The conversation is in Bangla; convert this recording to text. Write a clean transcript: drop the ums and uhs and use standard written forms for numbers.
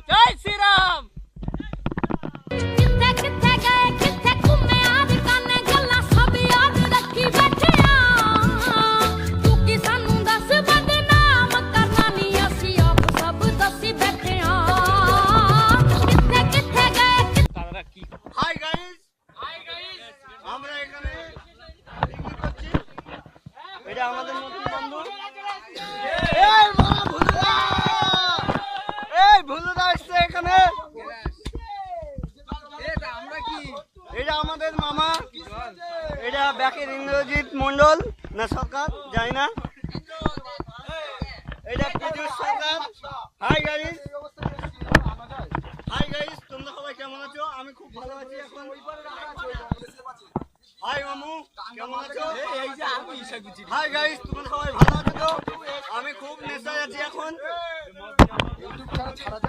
জয় শ্রীরাম। হাই গাইস, আমরা এখানে পিকনিক করছি। এটা আমাদের নতুন বন্ধু। এই মামা ভুলুদা, এই ভুলুদা আসছে এখানে। এটা আমাদের মামা, এটা ব্যাকের ইন্দ্রজিৎ মন্ডল না সরকার জানি না, এটা পীযুষ সরকার। Hi guys.